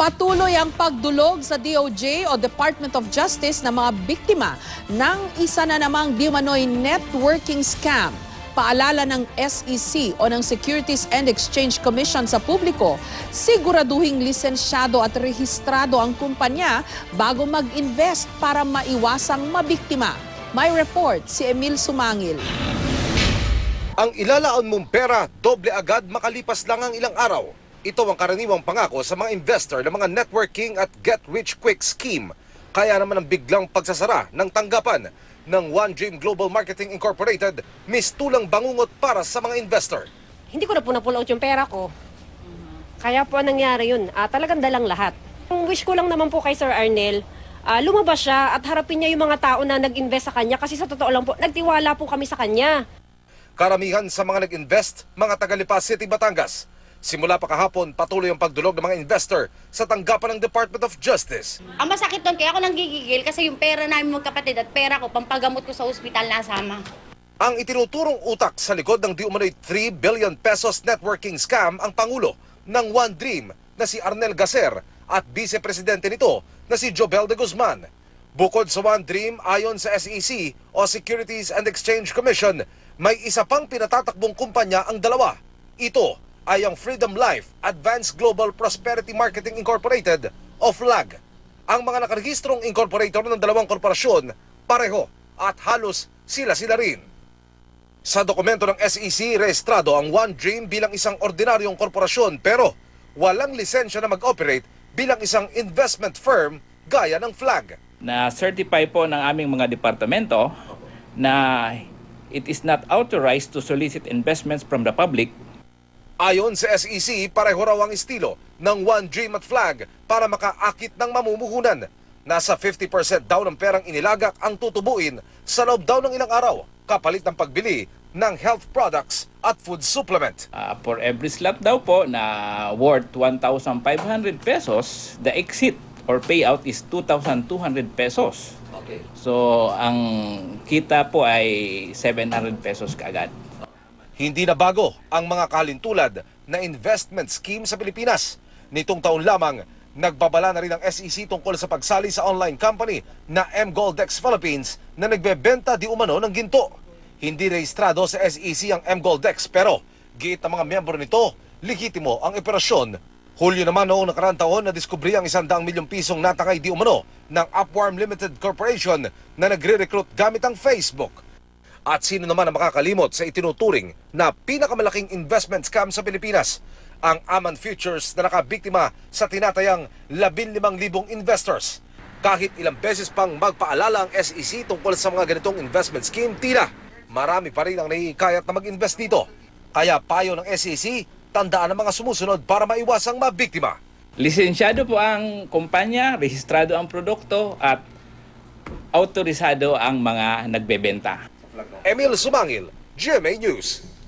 Patuloy ang pagdulog sa DOJ o Department of Justice ng mga biktima ng isa na namang di umano'y networking scam. Paalala ng SEC o ng Securities and Exchange Commission sa publiko, siguraduhing lisensyado at rehistrado ang kumpanya bago mag-invest para maiwasang mabiktima. May report si Emil Sumangil. Ang ilalaon mong pera, doble agad makalipas lang ang ilang araw. Ito ang karaniwang pangako sa mga investor ng mga networking at get-rich-quick scheme. Kaya naman ang biglang pagsasara ng tanggapan ng One Dream Global Marketing Incorporated, mistulang bangungot para sa mga investor. Hindi ko na po na-pull out yung pera ko. Kaya po nangyari yun. Talagang dalang lahat. Ang wish ko lang naman po kay Sir Arnel, lumabas siya at harapin niya yung mga tao na nag-invest sa kanya kasi sa totoo lang po, nagtiwala po kami sa kanya. Karamihan sa mga nag-invest, mga taga-Lipa City, Batangas. Simula pa kahapon, patuloy ang pagdulog ng mga investor sa tanggapan ng Department of Justice. Ang masakit doon, kaya ako nanggigigil kasi yung pera namin magkapatid at pera ko, pampagamot ko sa ospital nasama. Ang itinuturong utak sa likod ng di umano'y 3 billion pesos networking scam ang Pangulo ng One Dream na si Arnel Gaser at Vice Presidente nito na si Jobel de Guzman. Bukod sa One Dream, ayon sa SEC o Securities and Exchange Commission, may isa pang pinatatakbong kumpanya ang dalawa. Ito ay ang Freedom Life Advanced Global Prosperity Marketing Incorporated o FLAG. Ang mga nakarehistrong incorporator ng dalawang korporasyon, pareho at halos sila-sila rin. Sa dokumento ng SEC, rehistrado ang One Dream bilang isang ordinaryong korporasyon pero walang lisensya na mag-operate bilang isang investment firm gaya ng FLAG. Na-certify po ng aming mga departamento na it is not authorized to solicit investments from the public. Ayon sa SEC, pareho raw ang estilo ng One Dream at FLAG para makaakit ng mamumuhunan. Nasa 50% daw ng perang inilagak ang tutubuin sa loob daw ng ilang araw, kapalit ng pagbili ng health products at food supplement. For every slot daw po na worth 1,500 pesos, the exit or payout is 2,200 pesos. Okay. So, ang kita po ay 700 pesos kaagad. Hindi na bago ang mga kalintulad na investment scheme sa Pilipinas. Nitong taon lamang, nagbabala na rin ang SEC tungkol sa pagsali sa online company na mGoldex Philippines na nagbebenta di umano ng ginto. Hindi rehistrado sa SEC ang mGoldex pero giit ng mga miyembro nito, lehitimo ang operasyon. Hulyo naman noong nakaraang taon na diskubri ang 100 milyong pisong natangay di umano ng Upworm Limited Corporation na nagre-recruit gamit ang Facebook. At sino naman ang makakalimot sa itinuturing na pinakamalaking investment scam sa Pilipinas? Ang Aman Futures na nakabiktima sa tinatayang 15,000 investors. Kahit ilang beses pang magpaalala ang SEC tungkol sa mga ganitong investment scheme, tila marami pa rin ang nahihikayat na mag-invest dito. Kaya payo ng SEC, tandaan ang mga sumusunod para maiwasang mabiktima. Lisensyado po ang kumpanya, rehistrado ang produkto at autorisado ang mga nagbebenta. Emil Sumangil, GMA News.